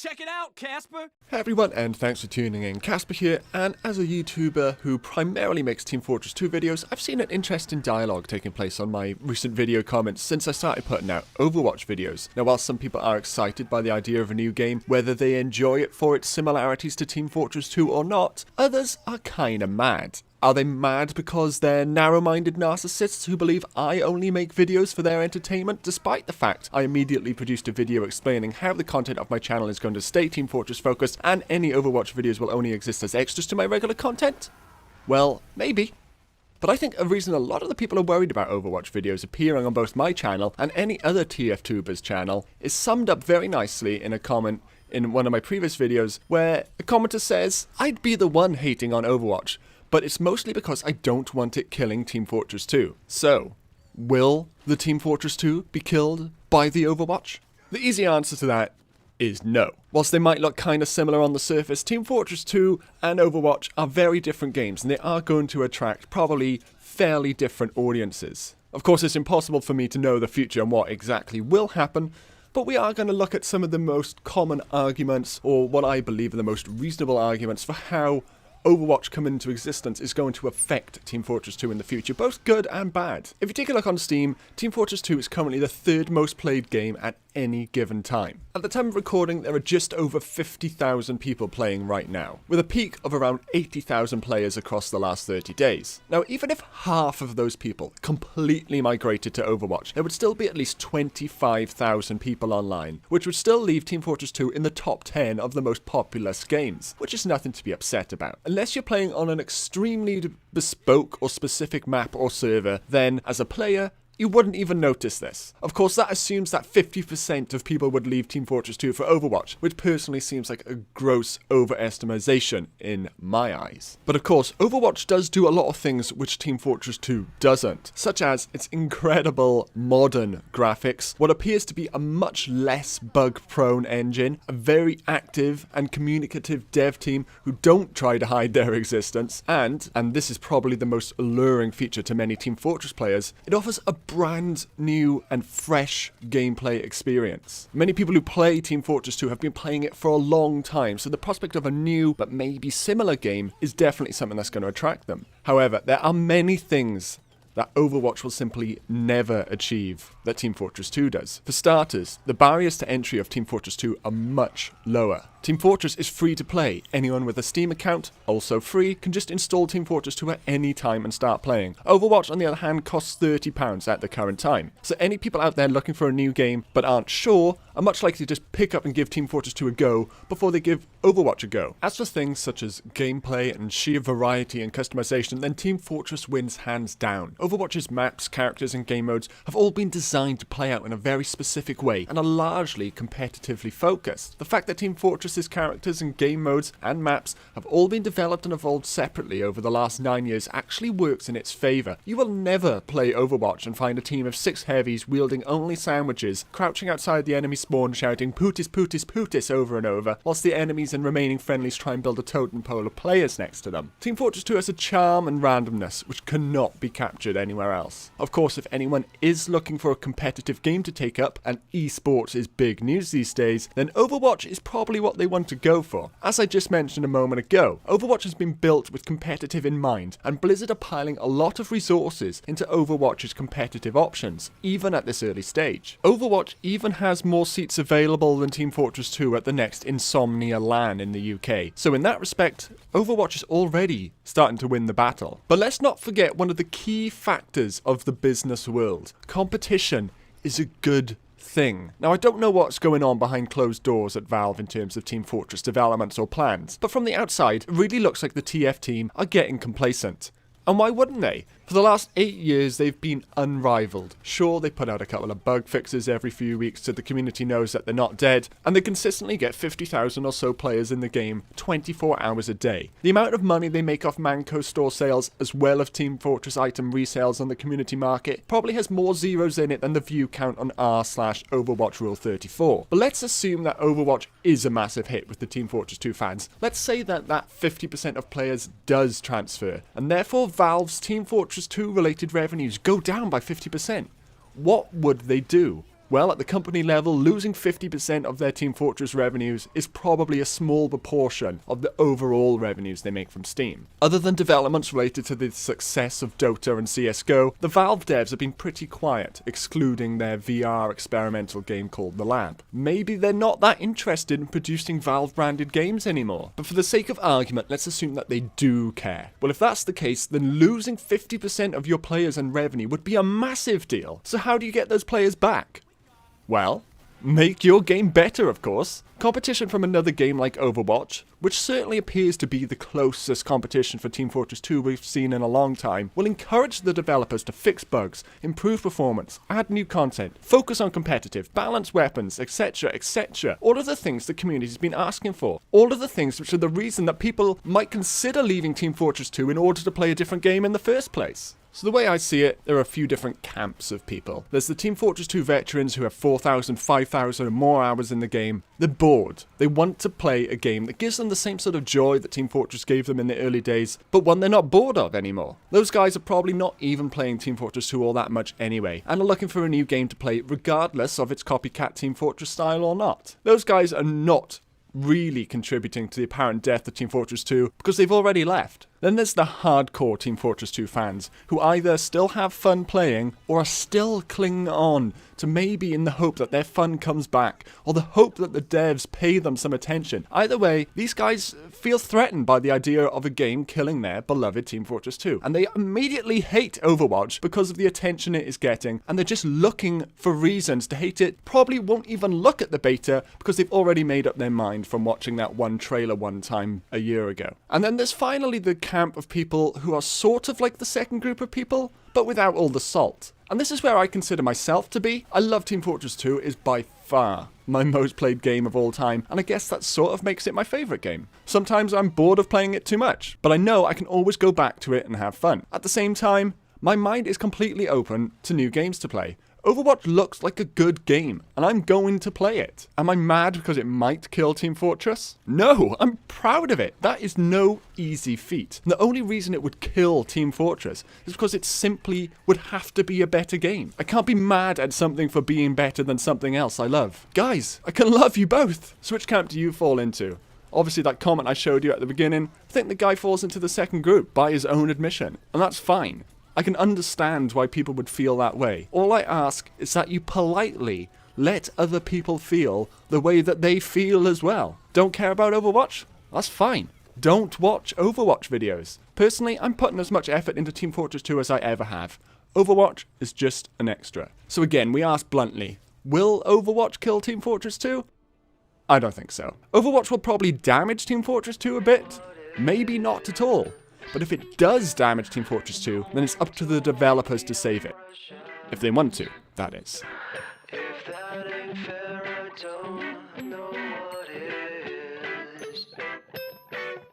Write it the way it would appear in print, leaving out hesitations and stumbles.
Check it out, Casper! Hey everyone, and thanks for tuning in. Casper here, and as a YouTuber who primarily makes Team Fortress 2 videos, I've seen an interesting dialogue taking place on my recent video comments since I started putting out Overwatch videos. Now, while some people are excited by the idea of a new game, whether they enjoy it for its similarities to Team Fortress 2 or not, others are kinda mad. Are they mad because they're narrow-minded narcissists who believe I only make videos for their entertainment, despite the fact I immediately produced a video explaining how the content of my channel is going to stay Team Fortress focused and any Overwatch videos will only exist as extras to my regular content? Well, maybe. But I think a reason a lot of the people are worried about Overwatch videos appearing on both my channel and any other TF2's channel is summed up very nicely in a comment in one of my previous videos where a commenter says, "I'd be the one hating on Overwatch, but it's mostly because I don't want it killing Team Fortress 2. So, will the Team Fortress 2 be killed by the Overwatch?" The easy answer to that is no. Whilst they might look kind of similar on the surface, Team Fortress 2 and Overwatch are very different games, and they are going to attract probably fairly different audiences. Of course, it's impossible for me to know the future and what exactly will happen, but we are going to look at some of the most common arguments, or what I believe are the most reasonable arguments for how Overwatch coming into existence is going to affect Team Fortress 2 in the future, both good and bad. If you take a look on Steam, Team Fortress 2 is currently the third most played game at any given time. At the time of recording, there are just over 50,000 people playing right now, with a peak of around 80,000 players across the last 30 days. Now, even if half of those people completely migrated to Overwatch, there would still be at least 25,000 people online, which would still leave Team Fortress 2 in the top 10 of the most populous games, which is nothing to be upset about. Unless you're playing on an extremely bespoke or specific map or server, then as a player, you wouldn't even notice this. Of course, that assumes that 50% of people would leave Team Fortress 2 for Overwatch, which personally seems like a gross overestimation in my eyes. But of course, Overwatch does do a lot of things which Team Fortress 2 doesn't, such as its incredible modern graphics, what appears to be a much less bug-prone engine, a very active and communicative dev team who don't try to hide their existence, and this is probably the most alluring feature to many Team Fortress players, it offers a brand new and fresh gameplay experience. Many people who play Team Fortress 2 have been playing it for a long time, so the prospect of a new but maybe similar game is definitely something that's going to attract them. However, there are many things that Overwatch will simply never achieve that Team Fortress 2 does. For starters, the barriers to entry of Team Fortress 2 are much lower. Team Fortress is free to play. Anyone with a Steam account, also free, can just install Team Fortress 2 at any time and start playing. Overwatch, on the other hand, costs £30 at the current time. So any people out there looking for a new game but aren't sure are much likely to just pick up and give Team Fortress 2 a go before they give Overwatch a go. As for things such as gameplay and sheer variety and customization, then Team Fortress wins hands down. Overwatch's maps, characters and game modes have all been designed to play out in a very specific way and are largely competitively focused. The fact that Team Fortress's characters and game modes and maps have all been developed and evolved separately over the last 9 years actually works in its favour. You will never play Overwatch and find a team of 6 heavies wielding only sandwiches, crouching outside the enemy spawn shouting "Pootis, Pootis, Pootis" over and over, whilst the enemies and remaining friendlies try and build a totem pole of players next to them. Team Fortress 2 has a charm and randomness which cannot be captured anywhere else. Of course, if anyone is looking for a competitive game to take up, and esports is big news these days, then Overwatch is probably what they want to go for. As I just mentioned a moment ago, Overwatch has been built with competitive in mind, and Blizzard are piling a lot of resources into Overwatch's competitive options, even at this early stage. Overwatch even has more seats available than Team Fortress 2 at the next Insomnia LAN in the UK, so in that respect, Overwatch is already starting to win the battle. But let's not forget one of the key factors of the business world. Competition is a good thing. Now, I don't know what's going on behind closed doors at Valve in terms of Team Fortress developments or plans, but from the outside, it really looks like the TF team are getting complacent. And why wouldn't they? For the last 8 years, they've been unrivaled. Sure, they put out a couple of bug fixes every few weeks so the community knows that they're not dead, and they consistently get 50,000 or so players in the game 24 hours a day. The amount of money they make off Manco store sales, as well as Team Fortress item resales on the community market, probably has more zeros in it than the view count on r/Overwatch Rule 34. But let's assume that Overwatch is a massive hit with the Team Fortress 2 fans. Let's say that 50% of players does transfer, and therefore Valve's Team Fortress 2 related revenues go down by 50%. What would they do? Well, at the company level, losing 50% of their Team Fortress revenues is probably a small proportion of the overall revenues they make from Steam. Other than developments related to the success of Dota and CSGO, the Valve devs have been pretty quiet, excluding their VR experimental game called The Lab. Maybe they're not that interested in producing Valve-branded games anymore. But for the sake of argument, let's assume that they do care. Well, if that's the case, then losing 50% of your players and revenue would be a massive deal. So how do you get those players back? Well, make your game better, of course. Competition from another game like Overwatch, which certainly appears to be the closest competition for Team Fortress 2 we've seen in a long time, will encourage the developers to fix bugs, improve performance, add new content, focus on competitive, balance weapons, etc, etc. All of the things the community's been asking for. All of the things which are the reason that people might consider leaving Team Fortress 2 in order to play a different game in the first place. So the way I see it, there are a few different camps of people. There's the Team Fortress 2 veterans who have 4,000, 5,000 or more hours in the game. They're bored. They want to play a game that gives them the same sort of joy that Team Fortress gave them in the early days, but one they're not bored of anymore. Those guys are probably not even playing Team Fortress 2 all that much anyway, and are looking for a new game to play regardless of its copycat Team Fortress style or not. Those guys are not really contributing to the apparent death of Team Fortress 2 because they've already left. Then there's the hardcore Team Fortress 2 fans who either still have fun playing or are still clinging on to maybe in the hope that their fun comes back or the hope that the devs pay them some attention. Either way, these guys feel threatened by the idea of a game killing their beloved Team Fortress 2, and they immediately hate Overwatch because of the attention it is getting, and they're just looking for reasons to hate it. Probably won't even look at the beta because they've already made up their mind from watching that one trailer one time a year ago. And then there's finally the camp of people who are sort of like the second group of people, but without all the salt. And this is where I consider myself to be. I love Team Fortress 2. It is by far my most played game of all time, and I guess that sort of makes it my favourite game. Sometimes I'm bored of playing it too much, but I know I can always go back to it and have fun. At the same time, my mind is completely open to new games to play. Overwatch looks like a good game, and I'm going to play it. Am I mad because it might kill Team Fortress? No, I'm proud of it. That is no easy feat. And the only reason it would kill Team Fortress is because it simply would have to be a better game. I can't be mad at something for being better than something else I love. Guys, I can love you both. So which camp do you fall into? Obviously, that comment I showed you at the beginning, I think the guy falls into the second group by his own admission, and that's fine. I can understand why people would feel that way. All I ask is that you politely let other people feel the way that they feel as well. Don't care about Overwatch? That's fine. Don't watch Overwatch videos. Personally, I'm putting as much effort into Team Fortress 2 as I ever have. Overwatch is just an extra. So again, we ask bluntly, will Overwatch kill Team Fortress 2? I don't think so. Overwatch will probably damage Team Fortress 2 a bit. Maybe not at all. But if it does damage Team Fortress 2, then it's up to the developers to save it. If they want to, that is. If that ain't fair, I don't